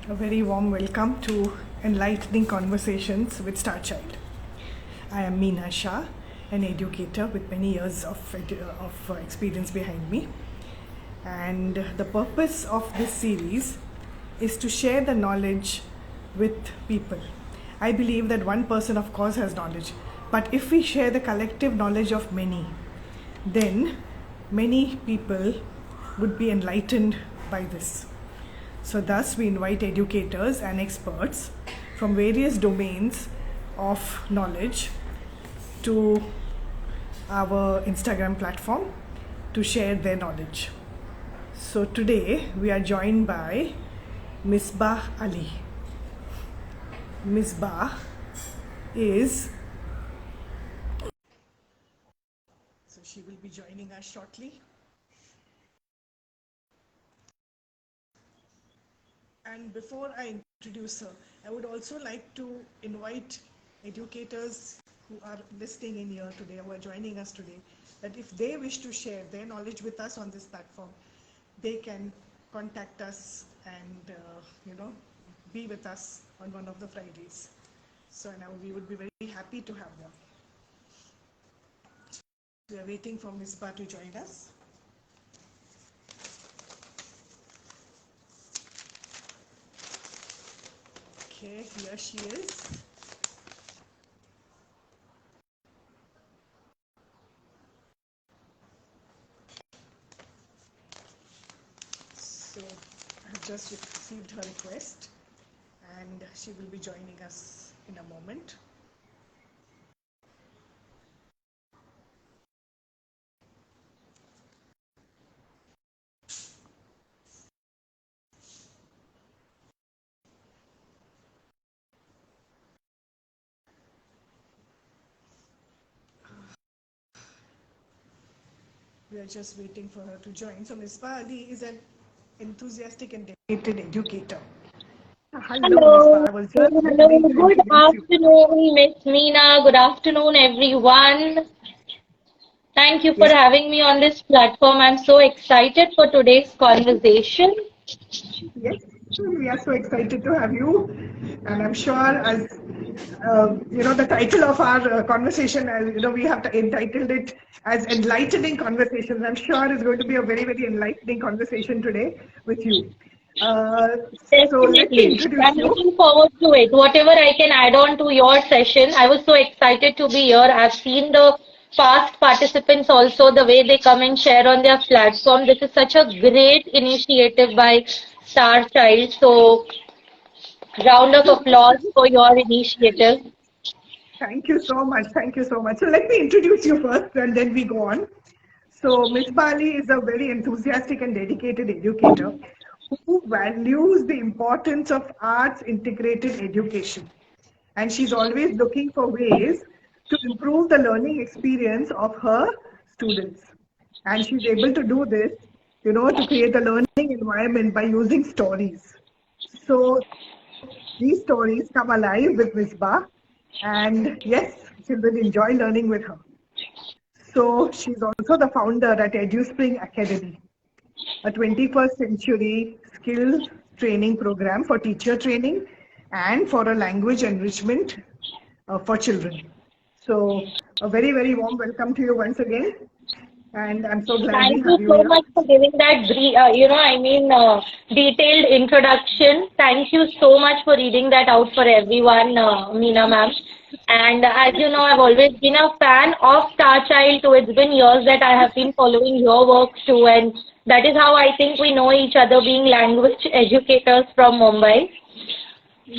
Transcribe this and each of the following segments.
A very warm welcome to Enlightening Conversations with Starchild. I am Meena Shah, an educator with many years of experience behind me. And the purpose of this series is to share the knowledge with people. I believe that one person, of course, has knowledge, but if we share the collective knowledge of many, then many people would be enlightened by this. So thus we invite educators and experts from various domains of knowledge to our Instagram platform to share their knowledge. So today we are joined by Misbah Ali. Misbah is, so she will be joining us shortly. And before I introduce her, I would also like to invite educators who are listening in here today, who are joining us today, that if they wish to share their knowledge with us on this platform, they can contact us and be with us on one of the Fridays. So now we would be very happy to have them. We are waiting for Misbah to join us. Okay, here she is. So I have just received her request and she will be joining us in a moment. We are just waiting for her to join. So Misbah Ali is an enthusiastic and dedicated educator. Hello, Hello, Misbah. I was just hello. beginning to Good introduce you. afternoon, Miss Meena. Good afternoon, everyone. Thank you for Yes, having me on this platform. I'm so excited for today's conversation. yes, we are so excited to have you. And I'm sure, as the title of our conversation, as we have entitled it as Enlightening Conversations. I'm sure it's going to be a very, very enlightening conversation today with you. Uh, so let me Definitely. introduce I'm you. looking forward to it. Whatever I can add on to your session, I was so excited to be here. I've seen the past participants also, the way they come and share on their platform. This is such a great initiative by Starchild. So, round of applause for your initiative. Thank you so much. Thank you so much. So let me introduce you first and then we go on. So Ms. Bali is a very enthusiastic and dedicated educator who values the importance of arts integrated education. And she's always looking for ways to improve the learning experience of her students. And she's able to do this, to create a learning environment by using stories. So these stories come alive with Misbah, and yes, children enjoy learning with her. So she's also the founder at EduSpring Academy, a 21st century skills training program for teacher training and for a language enrichment for children. So a very, very warm welcome to you once again. And I'm so glad we Thank have you you so here. much for giving that detailed introduction. Thank you so much for reading that out for everyone, Meena ma'am. And as you know, I've always been a fan of Starchild too. It's been years that I have been following your work too, and that is how I think we know each other, being language educators from Mumbai.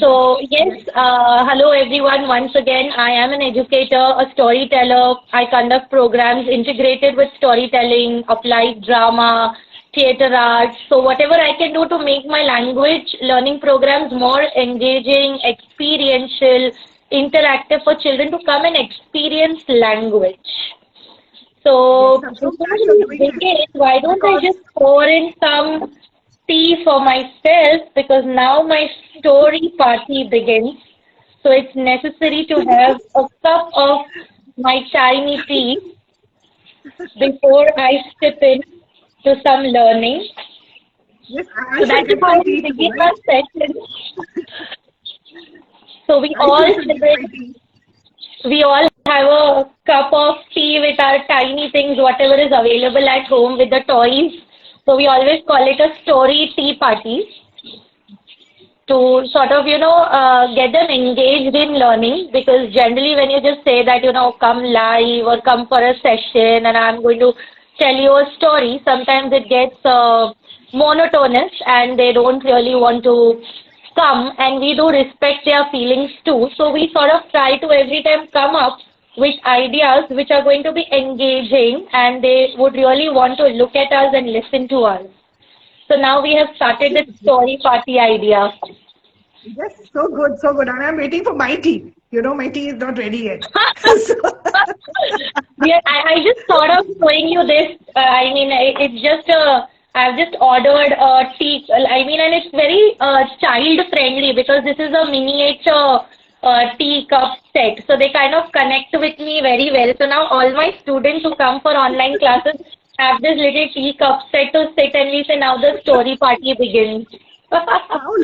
So yes, hello everyone. Once again, I am an educator, a storyteller. I conduct programs integrated with storytelling, applied drama, theater arts. So whatever I can do to make my language learning programs more engaging, experiential, interactive for children to come and experience language. Yes, So I'm so before glad you're we doing this begin, why don't I because just pour in some tea for myself because now my story party begins. So it's necessary to have a cup of my tiny tea before I step in to some learning. Yes, I So should that is get how my we tea too, begin right? our session. So I too should get my tea. we all have a cup of tea with our tiny things, whatever is available at home with the toys. So we always call it a story tea party to sort of, get them engaged in learning, because generally when you just say that, come live or come for a session and I'm going to tell you a story, sometimes it gets monotonous and they don't really want to come, and we do respect their feelings too. So we sort of try to every time come up with ideas which are going to be engaging and they would really want to look at us and listen to us. So now we have started this story party idea. Yes, so good, so good. And I'm waiting for my tea. My tea is not ready yet. So, Yeah, I just thought of showing you this. It's just I've just ordered a tea. And it's very child friendly because this is a miniature tea cup set. So they kind of connect with me very well. So now all my students who come for online classes have this little tea cup set to sit, and we say now the story party begins. how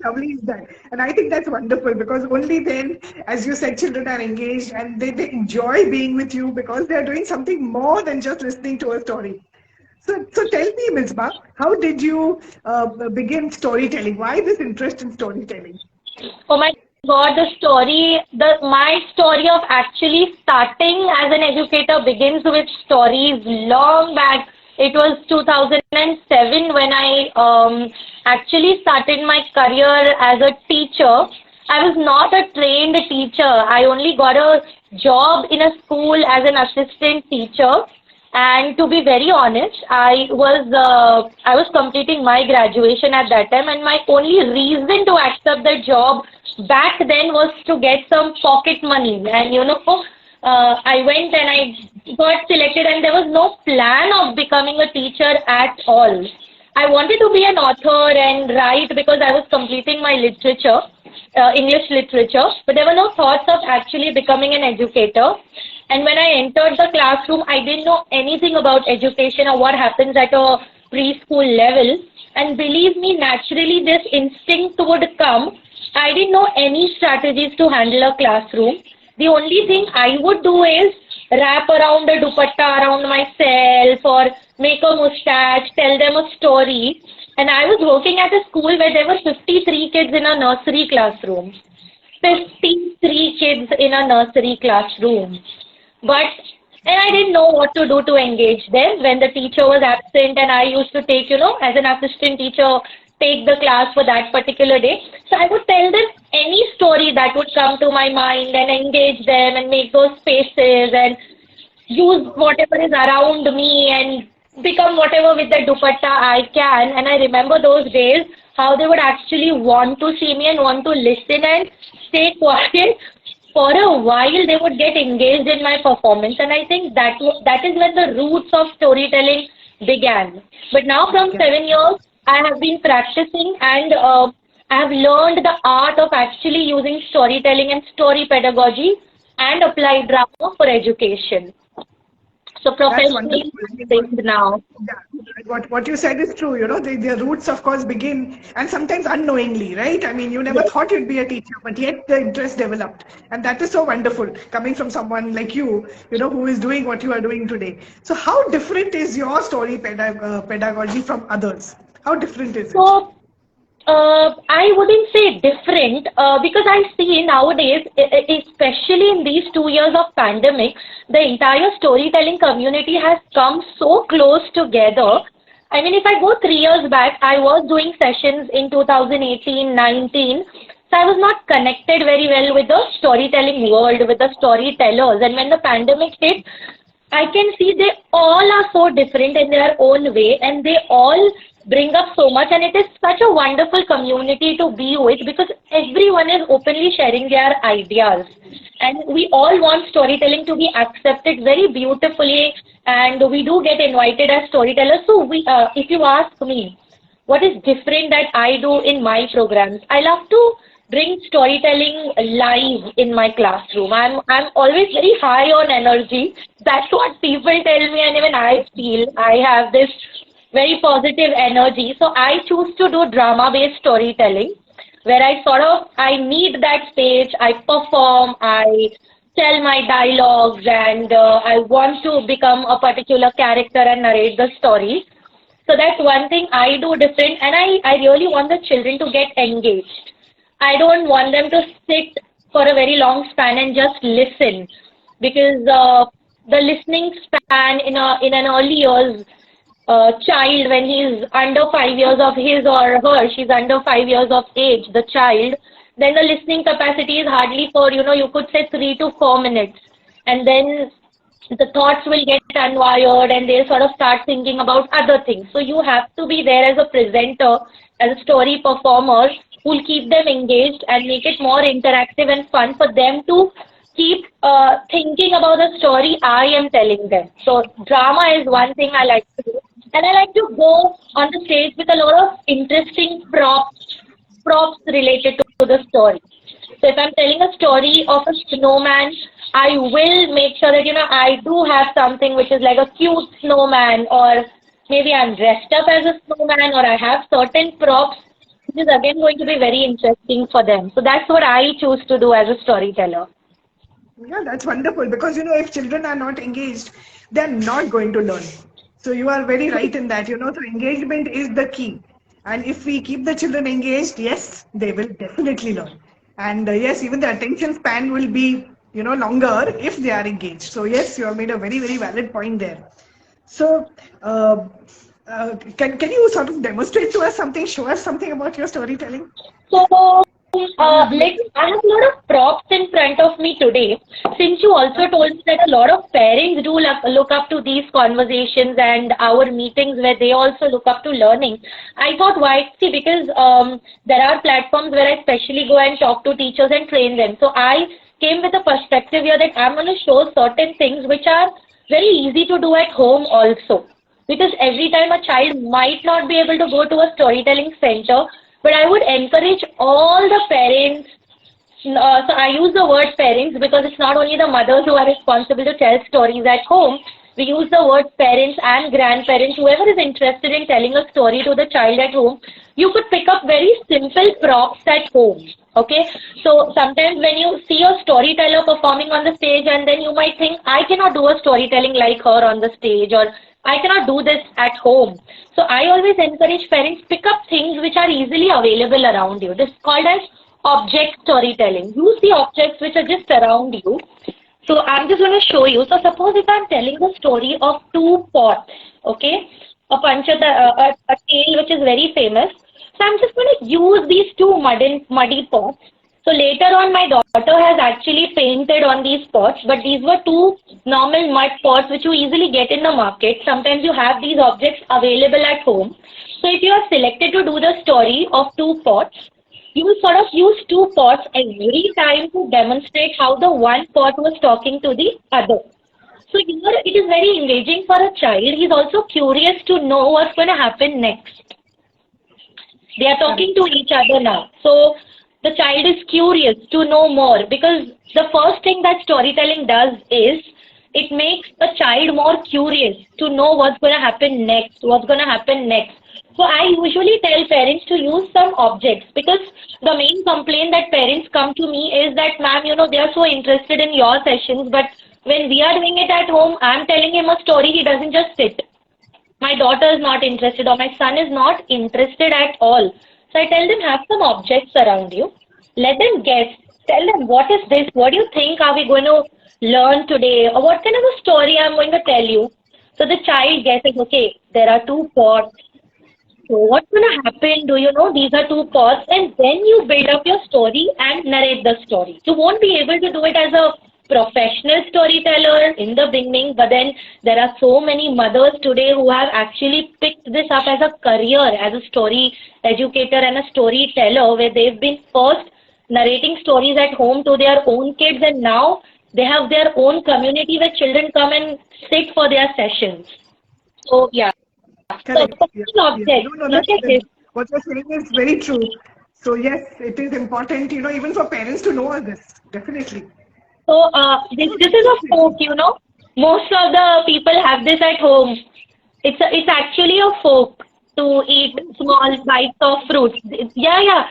lovely is that? And I think that's wonderful because only then, as you said, children are engaged and they enjoy being with you because they're doing something more than just listening to a story. So tell me, Misbah, how did you begin storytelling? Why this interest in storytelling? Oh my God, my story of actually starting as an educator begins with stories long back. It was 2007 when I actually started my career as a teacher. I was not a trained teacher. I only got a job in a school as an assistant teacher. And to be very honest, I was completing my graduation at that time, and my only reason to accept the job back then was to get some pocket money. And I went and I got selected, and there was no plan of becoming a teacher at all. I wanted to be an author and write because I was completing my literature, English literature, but there were no thoughts of actually becoming an educator. And when I entered the classroom, I didn't know anything about education or what happens at a preschool level. And believe me, naturally this instinct would come. I didn't know any strategies to handle a classroom. The only thing I would do is wrap around a dupatta around myself or make a mustache, tell them a story. And I was working at a school where there were 53 kids in a nursery classroom. 53 kids in a nursery classroom. And I didn't know what to do to engage them when the teacher was absent, and I used to take, as an assistant teacher, take the class for that particular day. So I would tell them any story that would come to my mind and engage them and make those faces and use whatever is around me and become whatever with the dupatta I can. And I remember those days, how they would actually want to see me and want to listen and stay quiet. For a while, they would get engaged in my performance, and I think that is when the roots of storytelling began. But now, from 7 years, I have been practicing, and I have learned the art of actually using storytelling and story pedagogy and applied drama for education. So That's professionally wonderful. I mean, trained now. what you said is true. The roots, of course, begin and sometimes unknowingly, right? I mean, you never thought you'd be a teacher, but yet the interest developed, and that is so wonderful coming from someone like you, who is doing what you are doing today. So, how different is your story pedagogy from others? How different is it? So I wouldn't say different because I see nowadays, especially in these 2 years of pandemic, the entire storytelling community has come so close together. I mean, if I go 3 years back, I was doing sessions in 2018, 19. So I was not connected very well with the storytelling world, with the storytellers. And when the pandemic hit, I can see they all are so different in their own way, and they all bring up so much, and it is such a wonderful community to be with because everyone is openly sharing their ideas, and we all want storytelling to be accepted very beautifully, and we do get invited as storytellers. So if you ask me what is different that I do in my programs, I love to bring storytelling live in my classroom. I'm always very high on energy. That's what people tell me, and even I feel I have this very positive energy. So I choose to do drama-based storytelling, where I need that stage, I perform, I tell my dialogues, and I want to become a particular character and narrate the story. So that's one thing I do different, and I really want the children to get engaged. I don't want them to sit for a very long span and just listen, because the listening span in an early years child, when he's under 5 years of his or her, she's under 5 years of age, the child, then the listening capacity is hardly for, you could say 3 to 4 minutes. And then the thoughts will get unwired and they sort of start thinking about other things. So you have to be there as a presenter, as a story performer, who'll keep them engaged and make it more interactive and fun for them to keep thinking about the story I am telling them. So drama is one thing I like to do. And I like to go on the stage with a lot of interesting props related to the story. So if I'm telling a story of a snowman, I will make sure that, I do have something which is like a cute snowman, or maybe I'm dressed up as a snowman, or I have certain props, which is again going to be very interesting for them. So that's what I choose to do as a storyteller. Yeah, that's wonderful, because, if children are not engaged, they're not going to learn. So you are very right in that, so engagement is the key. And if we keep the children engaged, yes, they will definitely learn. And yes, even the attention span will be, longer if they are engaged. So yes, you have made a very, very valid point there. So can you sort of demonstrate to us something, show us something about your storytelling? So, I have a lot of props in front of me today. Since you also told me that a lot of parents do look up to these conversations and our meetings where they also look up to learning, I thought, because there are platforms where I specially go and talk to teachers and train them. So I came with a perspective here that I'm going to show certain things which are very easy to do at home also. Because every time a child might not be able to go to a storytelling center, but I would encourage all the parents. So I use the word parents because it's not only the mothers who are responsible to tell stories at home. We use the word parents and grandparents, whoever is interested in telling a story to the child at home. You could pick up very simple props at home. Okay, so sometimes when you see a storyteller performing on the stage, and then you might think, I cannot do a storytelling like her on the stage, or I cannot do this at home. So I always encourage parents, pick up things which are easily available around you. This is called as object storytelling. Use the objects which are just around you. So I'm just going to show you. So suppose if I'm telling the story of 2 pots, okay, a tale which is very famous. So I'm just going to use these 2 muddy pots. So later on, my daughter has actually painted on these pots, but these were 2 normal mud pots which you easily get in the market. Sometimes you have these objects available at home. So if you are selected to do the story of 2 pots, you will sort of use 2 pots every time to demonstrate how the one pot was talking to the other. So here it is very engaging for a child. He's also curious to know what's going to happen next. They are talking to each other now. So the child is curious to know more, because the first thing that storytelling does is it makes a child more curious to know what's going to happen next, So I usually tell parents to use some objects, because the main complaint that parents come to me is that, ma'am, they are so interested in your sessions, but when we are doing it at home, I'm telling him a story, he doesn't just sit. My daughter is not interested, or my son is not interested at all. So I tell them, have some objects around you. Let them guess. Tell them, what is this? What do you think are we going to learn today? Or what kind of a story I'm going to tell you? So the child guesses, okay, there are 2 pots. So what's going to happen? Do you know these are 2 pots? And then you build up your story and narrate the story. You won't be able to do it as a professional storyteller in the beginning, but then there are so many mothers today who have actually picked this up as a career, as a story educator and a storyteller, where they've been first narrating stories at home to their own kids, and now they have their own community where children come and sit for their sessions. So yeah. Correct. So, yeah. What you're saying is very true. So yes, it is important, even for parents to know this. Definitely. So this is a folk, most of the people have this at home. It's actually a fork to eat small bites of fruits. Yeah.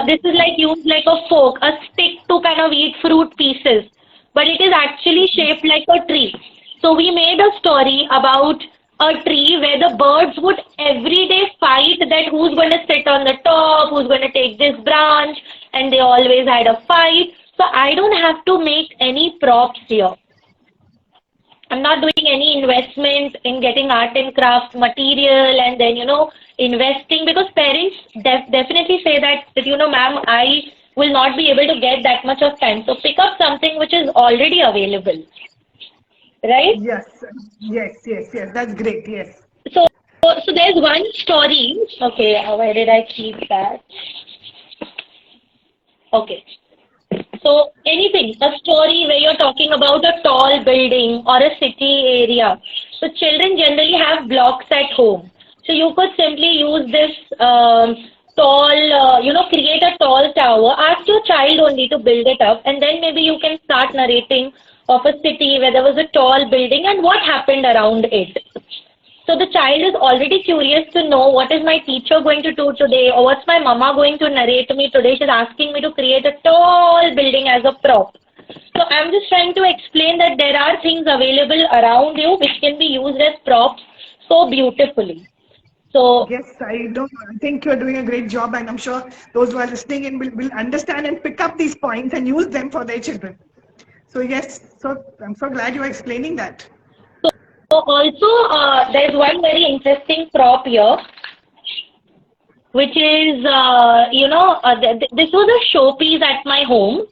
This is like used like a fork, a stick to kind of eat fruit pieces, but it is actually shaped like a tree. So we made a story about a tree where the birds would every day fight that who's going to sit on the top, who's going to take this branch, and they always had a fight. So I don't have to make any props here. I'm not doing any investment in getting art and craft material and then, investing, because parents definitely say that, ma'am, I will not be able to get that much of time. So pick up something which is already available, right? Yes. That's great. Yes. So there's one story. Okay, where did I keep that? Okay. So anything, a story where you're talking about a tall building or a city area. So children generally have blocks at home. So you could simply use this create a tall tower. Ask your child only to build it up, and then maybe you can start narrating of a city where there was a tall building and what happened around it. So the child is already curious to know what is my teacher going to do today, or what's my mama going to narrate to me today. She's asking me to create a tall building as a prop. So I'm just trying to explain that there are things available around you which can be used as props so beautifully. So yes, I think you're doing a great job, and I'm sure those who are listening in will understand and pick up these points and use them for their children. So yes, so I'm so glad you're explaining that. So also, there's one very interesting prop here, which is, this was a showpiece at my home,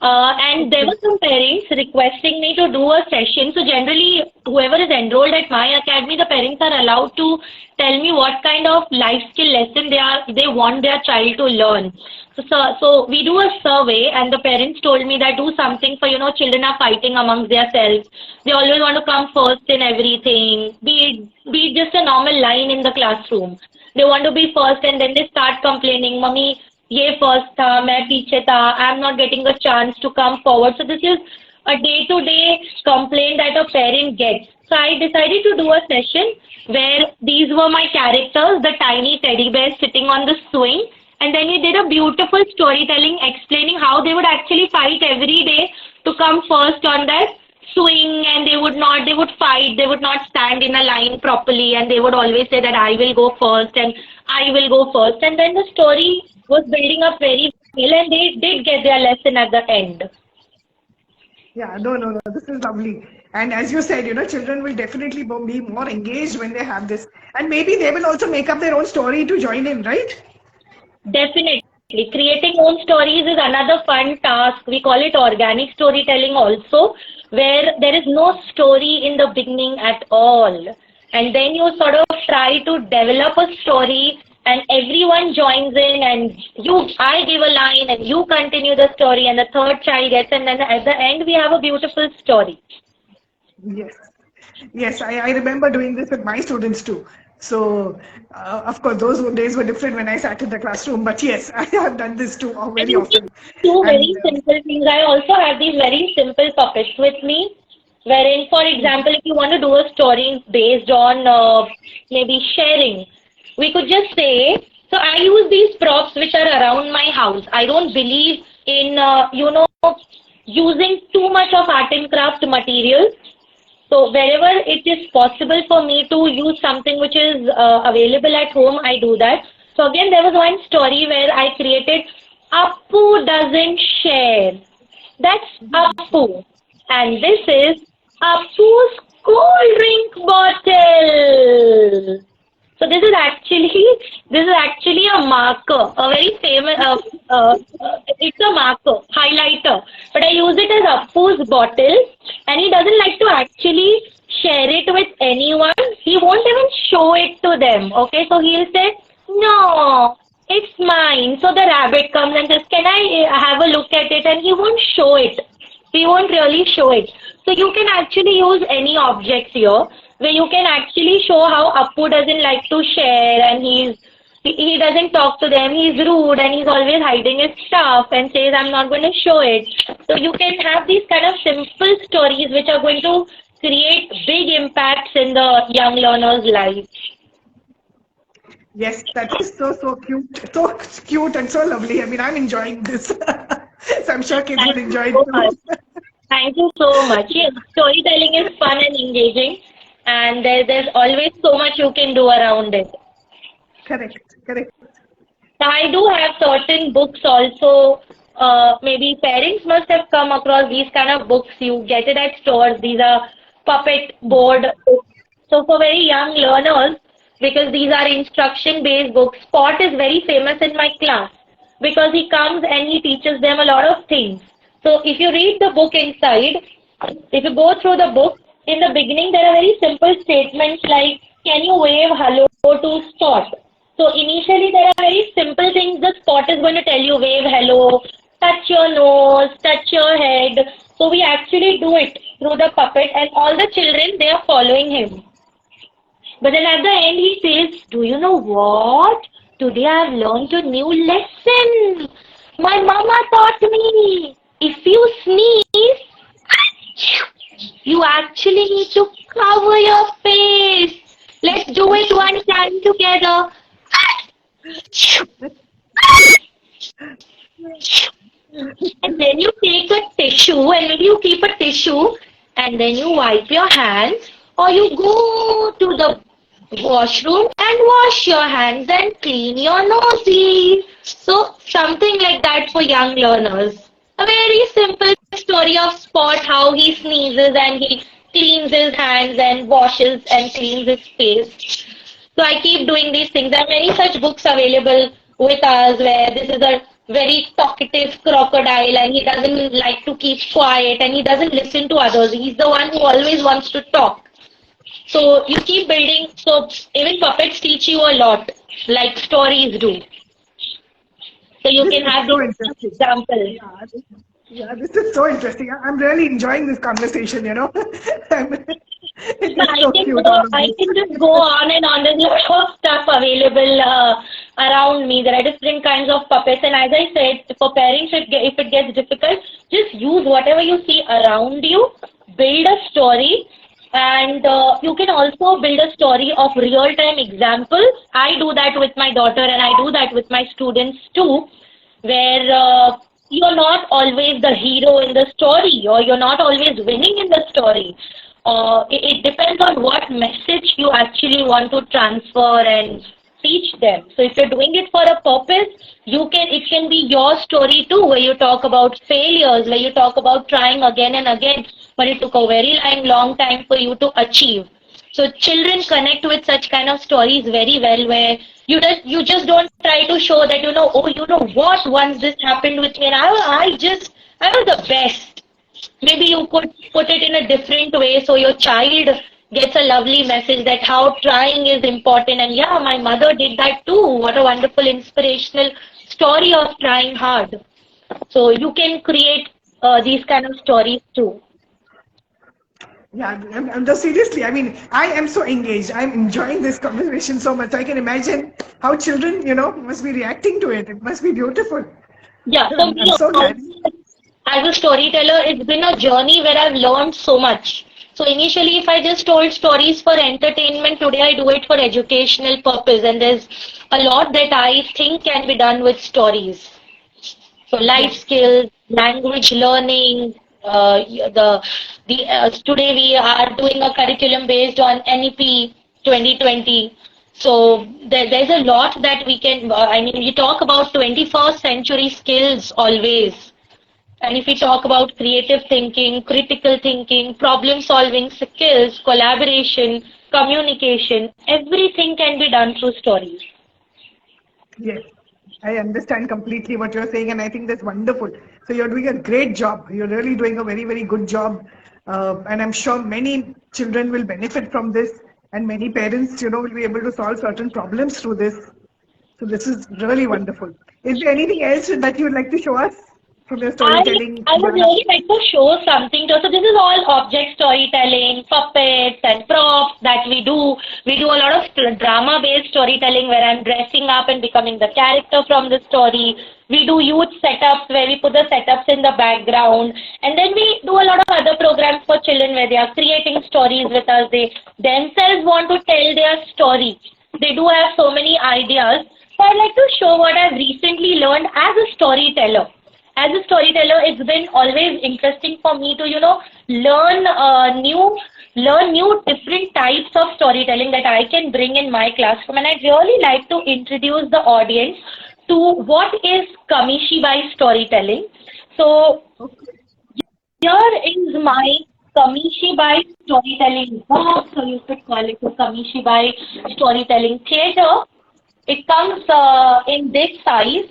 and there were some parents requesting me to do a session. So generally, whoever is enrolled at my academy, the parents are allowed to tell me what kind of life skill lesson they want their child to learn. So we do a survey, and the parents told me that do something for, children are fighting amongst themselves. They always want to come first in everything, be just a normal line in the classroom. They want to be first, and then they start complaining, Mummy, ye first tha, main piche tha, I'm not getting a chance to come forward. So this is a day-to-day complaint that a parent gets. So I decided to do a session where these were my characters, the tiny teddy bears sitting on the swing. And then we did a beautiful storytelling explaining how they would actually fight every day to come first on that swing, and they would fight, they would not stand in a line properly, and they would always say that I will go first and I will go first. And then the story was building up very well, and they did get their lesson at the end. Yeah, no, this is lovely. And as you said, children will definitely be more engaged when they have this. And maybe they will also make up their own story to join in, right? Definitely. Creating own stories is another fun task. We call it organic storytelling also, where there is no story in the beginning at all. And then you sort of try to develop a story, and everyone joins in, and I give a line and you continue the story, and the third child gets, and then at the end we have a beautiful story. Yes, I remember doing this with my students too. So, of course, those days were different when I sat in the classroom. But yes, I have done this too very often. Two very simple things. I also have these very simple puppets with me, wherein, for example, if you want to do a story based on maybe sharing, we could just say, so I use these props which are around my house. I don't believe in, using too much of art and craft materials. So wherever it is possible for me to use something which is available at home, I do that. So again, there was one story where I created Appu doesn't share. That's Appu. And this is Appu's cold drink bottle. So this is actually a marker, a very famous, it's a marker, highlighter. But I use it as Appu's bottle, and he doesn't like to actually share it with anyone. He won't even show it to them, okay? So he'll say, no, it's mine. So the rabbit comes and says, can I have a look at it? And he won't show it. He won't really show it. So you can actually use any objects here, where you can actually show how Appu doesn't like to share, and he doesn't talk to them, he's rude, and he's always hiding his stuff and says, I'm not going to show it. So you can have these kind of simple stories which are going to create big impacts in the young learner's life. Yes, that is so cute and so lovely. I mean, I'm enjoying this. So I'm sure kids will Thank you enjoy it so too. much. Thank you so much. Yes, storytelling is fun and engaging, and there's always so much you can do around it. Correct. I do have certain books also. Maybe parents must have come across these kind of books. You get it at stores. These are puppet board books. So for very young learners, because these are instruction-based books, Spot is very famous in my class because he comes and he teaches them a lot of things. So if you read the book inside, if you go through the book, in the beginning there are very simple statements like, can you wave hello to Spot? So initially there are very simple things the Spot is going to tell you, wave hello, touch your nose, touch your head. So we actually do it through the puppet and all the children, they are following him. But then at the end he says, do you know what? Today I have learned a new lesson. My mama taught me, if you sneeze, you actually need to cover your face. Let's do it one time together. And then you take a tissue and maybe you keep a tissue and then you wipe your hands or you go to the washroom and wash your hands and clean your noses. So something like that for young learners. A very simple story of Spot, how he sneezes and he cleans his hands and washes and cleans his face. So I keep doing these things. There are many such books available with us where this is a very talkative crocodile and he doesn't like to keep quiet and he doesn't listen to others. He's the one who always wants to talk. So you keep building. So even puppets teach you a lot, like stories do. So you This can is have so this interesting. example. Yeah, this is so interesting. I'm really enjoying this conversation, you know. It So is so cute, all of I this. can just go on and on. There's a lot of stuff available around me. There are different kinds of puppets, and as I said, for parents, if it gets difficult, just use whatever you see around you, build a story, and you can also build a story of real-time examples. I do that with my daughter, and I do that with my students too, where you're not always the hero in the story, or you're not always winning in the story. It depends on what message you actually want to transfer and teach them. So if you're doing it for a purpose, it can be your story too, where you talk about failures, where you talk about trying again and again, but it took a very long time for you to achieve. So children connect with such kind of stories very well, where you just don't try to show that, oh, you know what, once this happened with me and I was the best. Maybe you could put it in a different way so your child gets a lovely message that how trying is important, and yeah, my mother did that too. What a wonderful inspirational story of trying hard. So you can create these kind of stories too. Yeah, I'm just seriously. I mean, I am so engaged. I'm enjoying this conversation so much. I can imagine how children, must be reacting to it. It must be beautiful. Yeah, so I'm me so also, glad. as a storyteller, it's been a journey where I've learned so much. So initially, if I just told stories for entertainment, today I do it for educational purpose, and there's a lot that I think can be done with stories. So life Yes. skills, language learning. Today we are doing a curriculum based on NEP 2020. So there's a lot that we can. We talk about 21st century skills always. And if we talk about creative thinking, critical thinking, problem solving skills, collaboration, communication, everything can be done through stories. Yes. I understand completely what you're saying, and I think that's wonderful. So you're doing a great job. You're really doing a very, very good job. And I'm sure many children will benefit from this, and many parents, will be able to solve certain problems through this. So this is really wonderful. Is there anything else that you would like to show us? from your storytelling I would journey? really like to show something to. So this is all object storytelling, puppets and props that we do. We do a lot of drama-based storytelling where I'm dressing up and becoming the character from the story. We do youth setups where we put the setups in the background. And then we do a lot of other programs for children where they are creating stories with us. They themselves want to tell their story. They do have so many ideas. So I'd like to show what I've recently learned as a storyteller. As a storyteller, it's been always interesting for me to, learn new different types of storytelling that I can bring in my classroom. And I'd really like to introduce the audience to what is Kamishibai storytelling. So here is my Kamishibai storytelling box, so you could call it a Kamishibai storytelling theater. It comes in this size.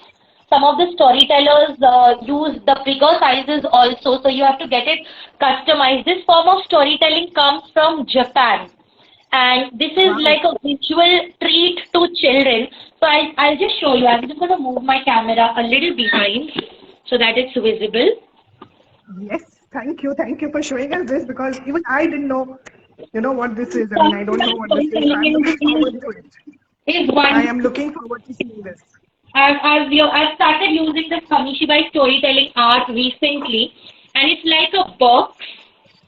Some of the storytellers use the bigger sizes also, so you have to get it customized. This form of storytelling comes from Japan, and this is like a visual treat to children. So I'll just show you. I'm just going to move my camera a little behind so that it's visible. Yes, thank you for showing us this, because even I didn't know, what this is. I mean, I don't know what this is. I'm looking forward to it. I am looking forward to seeing this. I've started using the Kamishibai storytelling art recently, and it's like a box.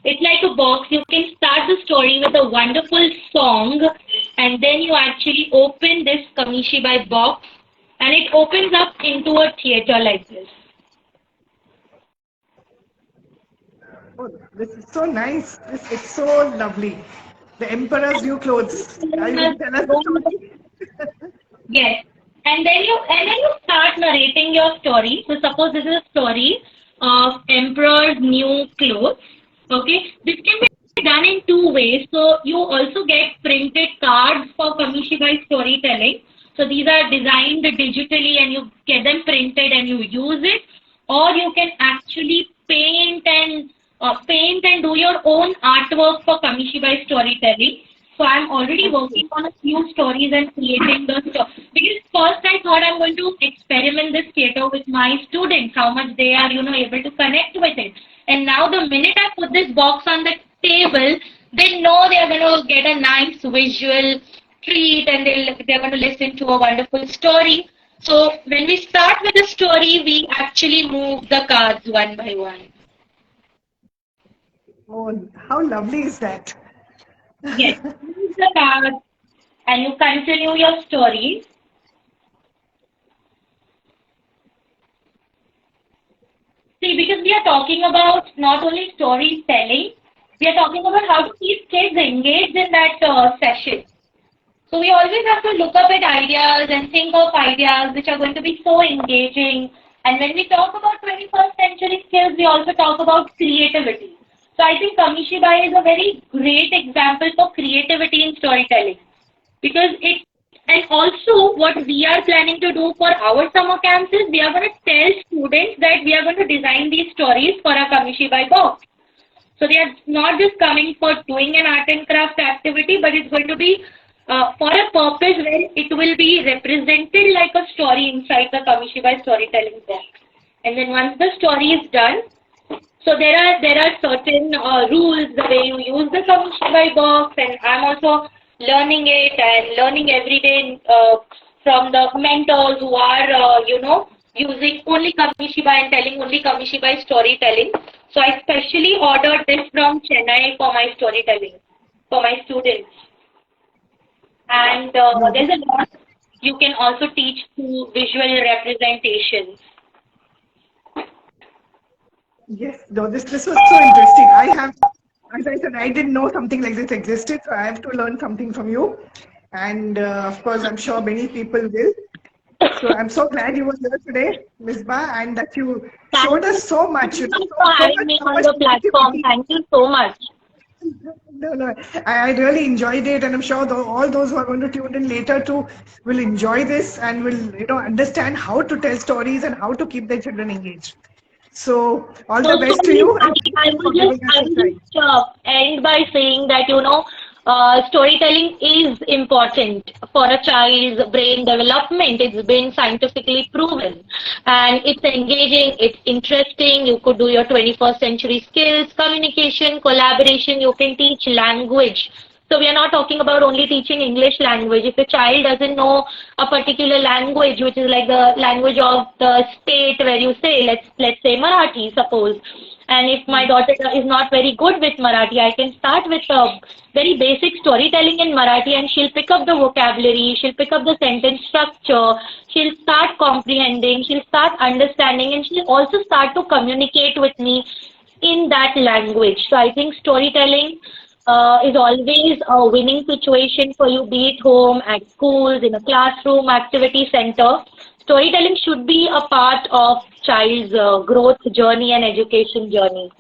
It's like a box. You can start the story with a wonderful song, and then you actually open this Kamishibai box, and it opens up into a theater like this. Oh, this is so nice. This is so lovely. The Emperor's New Clothes. Are you going to tell us the story? Yes. And then you start narrating your story. So suppose this is a story of Emperor's New Clothes. Okay. This can be done in two ways. So you also get printed cards for Kamishibai storytelling. So these are designed digitally and you get them printed and you use it. Or you can actually paint and do your own artwork for Kamishibai storytelling. So I'm already working on a few stories and creating the story. Because first I thought I'm going to experiment this theater with my students, how much they are, able to connect with it. And now the minute I put this box on the table, they know they are going to get a nice visual treat and they're going to listen to a wonderful story. So when we start with the story, we actually move the cards one by one. Oh, how lovely is that? Yes, move the cards and you continue your story. See, because we are talking about not only storytelling, we are talking about how to keep kids engaged in that session. So we always have to look up at ideas and think of ideas which are going to be so engaging. And when we talk about 21st century skills, we also talk about creativity. So I think Kamishibai is a very great example for creativity in storytelling. And also what we are planning to do for our summer camps is we are going to tell students that we are going to design these stories for a Kamishibai box. So they are not just coming for doing an art and craft activity, but it's going to be for a purpose where it will be represented like a story inside the Kamishibai storytelling box. And then once the story is done, so there are certain rules the way you use the Kamishibai box, and I'm also learning it and learning every day from the mentors who are using only Kamishibai and telling only Kamishibai storytelling. So I specially ordered this from Chennai for my storytelling for my students. And there's a lot you can also teach through visual representations. Yes, no, this was so interesting. As I said, I didn't know something like this existed, so I have to learn something from you. And of course, I'm sure many people will. So I'm so glad you were here today, Misbah, and that you showed us so much. Thank you for having me on the platform. Thank you so much. No, I really enjoyed it, and I'm sure all those who are going to tune in later too will enjoy this and will understand how to tell stories and how to keep their children engaged. So all the best to you. I will just end by saying that storytelling is important for a child's brain development. It's been scientifically proven, and it's engaging, it's interesting. You could do your 21st century skills, communication, collaboration. You can teach language. So we are not talking about only teaching English language. If a child doesn't know a particular language, which is like the language of the state where you say, let's say Marathi, suppose. And if my daughter is not very good with Marathi, I can start with very basic storytelling in Marathi, and she'll pick up the vocabulary, she'll pick up the sentence structure, she'll start comprehending, she'll start understanding, and she'll also start to communicate with me in that language. So I think storytelling is always a winning situation for you, be it home, at schools, in a classroom, activity center. Storytelling should be a part of child's growth journey and education journey.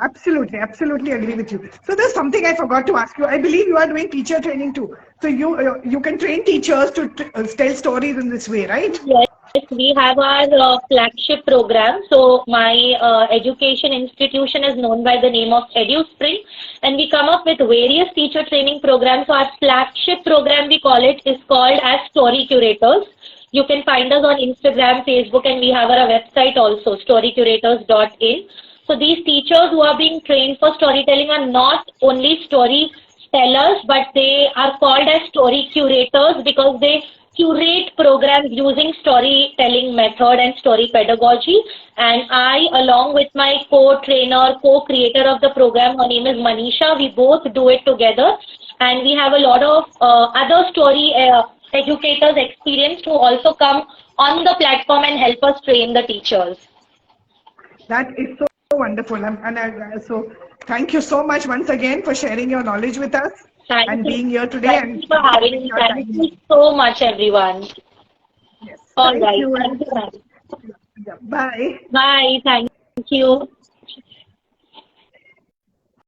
Absolutely, absolutely agree with you. So there's something I forgot to ask you. I believe you are doing teacher training too. So you can train teachers to tell stories in this way, right? Yes, we have our flagship program. So my education institution is known by the name of EduSpring, and we come up with various teacher training programs. So our flagship program, we call it, is called as Story Curators. You can find us on Instagram, Facebook, and we have our website also, storycurators.in. So these teachers who are being trained for storytelling are not only storytellers, but they are called as story curators because they curate programs using storytelling method and story pedagogy. And I, along with my co-trainer, co-creator of the program, her name is Manisha, we both do it together. And we have a lot of other story educators experienced who also come on the platform and help us train the teachers. That is so wonderful. So thank you so much once again for sharing your knowledge with us and being here today. Thank you for having me. Thank you so much, everyone. Yes. All right. You. Thank you. Bye. Bye. Thank you.